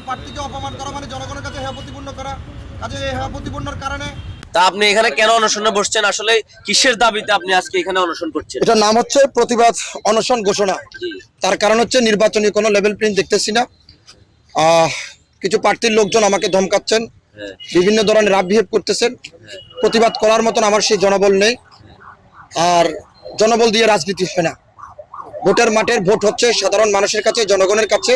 প্রার্থীকে অপমান করা মানে জনগণের কাছে হেয় প্রতিপন্ন করা। কাজে এই হেয় প্রতিপন্নর কারণে তা আপনি এখানে কেন অনশনে বসছেন? আসলে কিসের দাবিতে আপনি আজকে এখানে অনশন করছেন? এটার নাম হচ্ছে প্রতিবাদ অনশন ঘোষণা। জি। তার কারণ হচ্ছে নির্বাচনী কোনো লেভেল প্রিন্ট দেখতেছি না। কিছু প্রার্থীর লোকজন আমাকে ধমকাচ্ছেন, হ্যাঁ। বিভিন্ন ধরনের রাফ বিহেভ করতেছেন। প্রতিবাদ করার মতন আমার সেই জনবল নেই, আর জনবল দিয়ে রাজনীতি হয় না। ভোটের মাঠের ভোট হচ্ছে সাধারণ মানুষের কাছে, জনগণের কাছে।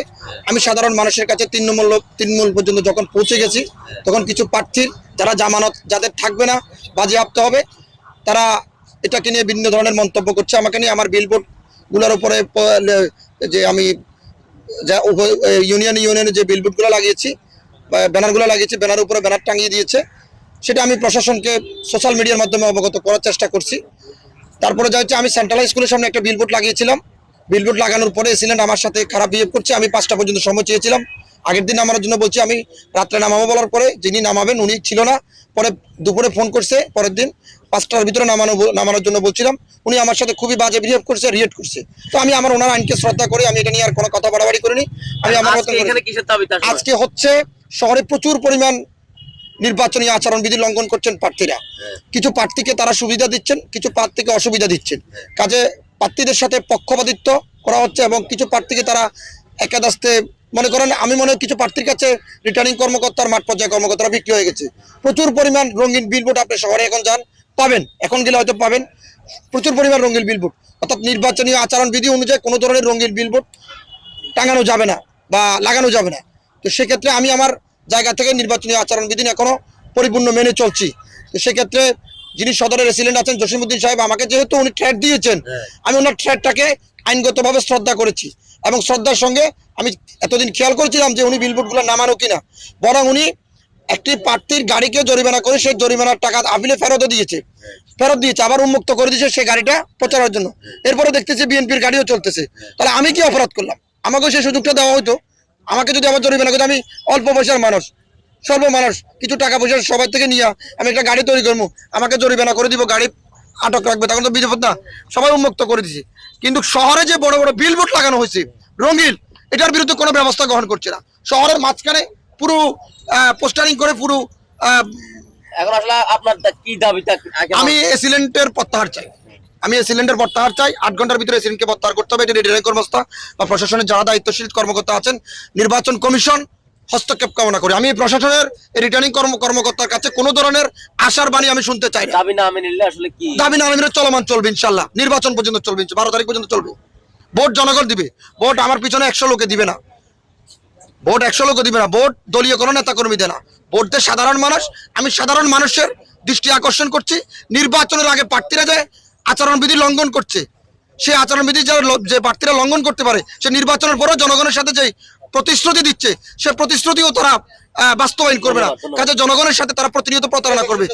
আমি সাধারণ মানুষের কাছে তৃণমূল পর্যন্ত যখন পৌঁছে গেছি, তখন কিছু প্রার্থীর যারা জামানত যাদের থাকবে না, বাজেয়াপ্ত হবে, তারা এটাকে নিয়ে বিভিন্ন ধরনের মন্তব্য করছে আমাকে নিয়ে। আমার বিলবোর্ডগুলোর উপরে যে আমি ইউনিয়নে যে বিলবোর্ডগুলো লাগিয়েছি, ব্যানারগুলো লাগিয়েছি, ব্যানার উপরে ব্যানার টাঙিয়ে দিয়েছে, সেটা আমি প্রশাসনকে সোশ্যাল মিডিয়ার মাধ্যমে অবগত করার চেষ্টা করছি। তারপরে যা হচ্ছে, আমি সেন্ট্রাল স্কুলের সামনে একটা বিলবোর্ড লাগিয়েছিলাম। বিলবোর্ড লাগানোর পরে এসিলেন্ট আমার সাথে খারাপ বিহেভ করছে। আমি 5টা পর্যন্ত সময় চেয়েছিলাম আগের দিন নামানোর জন্য, বলছি আমি রাত্রে নামাবো বলার পরে যিনি নামাবেন উনি ছিল না। পরে দুপুরে ফোন করছে, পরের দিন 5টার ভিতরে নামানোর জন্য বলছিলাম, উনি আমার সাথে খুবই বাজে বিহেভ করছে, রিয়েক্ট করছে। তো আমি আমার ওনার আইনকে শ্রদ্ধা করি, আমি এটা নিয়ে আর কোনো কথা বাড়াবাড়ি করিনি। আমি আমার মতো এখানে কিসের দাবিতে আসলে? আজকে হচ্ছে শহরে প্রচুর পরিমাণ নির্বাচনী আচরণবিধি লঙ্ঘন করছেন প্রার্থীরা। কিছু প্রার্থীকে তারা সুবিধা দিচ্ছেন, কিছু প্রার্থীকে অসুবিধা দিচ্ছেন। কাজে প্রার্থীদের সাথে পক্ষপাতিত্ব করা হচ্ছে এবং কিছু প্রার্থীকে তারা একাদাস্তে মনে করেন। আমি মনে হয় কিছু প্রার্থীর কাছে রিটার্নিং কর্মকর্তার মাঠ পর্যায়ে কর্মকর্তারা বিক্রি হয়ে গেছে। প্রচুর পরিমাণ রঙিন বিলবোর্ড আপনি শহরে এখন যান পাবেন, এখন গেলে হয়তো পাবেন প্রচুর পরিমাণ রঙিন বিলবোর্ড। অর্থাৎ নির্বাচনী আচরণবিধি অনুযায়ী কোনো ধরনের রঙিন বিলবোর্ড টাঙানো যাবে না বা লাগানো যাবে না। তো সেক্ষেত্রে আমি আমার জায়গা থেকে নির্বাচনী আচরণবিধি এখনো পরিপূর্ণ মেনে চলছি। তো সেক্ষেত্রে যিনি সদরের রেসিডেন্ট আছেন জসিমউদ্দিন সাহেব, আমাকে যেহেতু উনি থ্রেট দিয়েছেন, আমি ওনার থ্রেটটাকে আইনগতভাবে শ্রদ্ধা করেছি এবং শ্রদ্ধার সঙ্গে আমি এতদিন খেয়াল করেছিলাম যে উনি বিলবোর্ডগুলো নামানো কিনা। বরং উনি একটি প্রার্থীর গাড়িকে জরিমানা করে সেই জরিমানার টাকা আপিলে ফেরত দিয়েছে, আবার উন্মুক্ত করে দিয়েছে সেই গাড়িটা প্রচারের জন্য। এরপরে দেখতেছি বিএনপির গাড়িও চলতেছে। তাহলে আমি কি অপরাধ করলাম? আমাকে সেই সুযোগটা দেওয়া হয়তো। আমাকে যদি আবার জরিমানা করে, আমি অল্প পয়সার মানুষ, স্বল্প মানুষ, কিছু টাকা পয়সা সবাই থেকে নিয়ে আমি একটা গাড়ি তৈরি করবো, আমাকে জরিমানা করে দিব, গাড়ি আটক রাখবে, তখন তো বিপদ না। সবাই উন্মুক্ত করে দিছে। কিন্তু শহরে যে বড় বড় বিলবোর্ড লাগানো হয়েছে রঙিন, এটার বিরুদ্ধে কোনো ব্যবস্থা গ্রহণ করছে না। শহরের মাঝখানে পুরো পোস্টারিং করে পুরো এখন আসলে আপনার কি দাবিটা? আমি এসিলেন্টের প্রত্যাহার চাই। 8 ঘন্টার ভিতরে এসিলেন্টকে প্রত্যাহার করতে হবে। এটা রিটার্নিং কর্মকর্তা বা প্রশাসনের যারা দায়িত্বশীল কর্মকর্তা আছেন, নির্বাচন কমিশন হস্তক্ষেপ কামনা করি। আমি প্রশাসনের রিটার্নিং কর্মকর্তার কাছে কোনো ধরনের আশার বাণী আমি শুনতে চাই না। দাবি না মেনে নিলে আসলে কি? দাবি না মেনে চলমান চলবে, ইনশাল্লাহ নির্বাচন পর্যন্ত চলবে, 12 তারিখ পর্যন্ত চলবে। ভোট জনগণ দিবে, ভোট আমার পিছনে 100 লোকে দিবে না, ভোট 100 লোক দিবে না, ভোট দলীয় কোনো নেতা কর্মী দেয় না, ভোট দেয় সাধারণ মানুষ। আমি সাধারণ মানুষের দৃষ্টি আকর্ষণ করছি, নির্বাচনের আগে প্রার্থীরা যে আচরণবিধি লঙ্ঘন করছে, সেই আচরণবিধি যে প্রার্থীরা লঙ্ঘন করতে পারে, সে নির্বাচনের পরেও জনগণের সাথে যে প্রতিশ্রুতি দিচ্ছে, সে প্রতিশ্রুতিও তারা বাস্তবায়ন করবে না। কাজে জনগণের সাথে তারা প্রতিনিয়ত প্রতারণা করবে।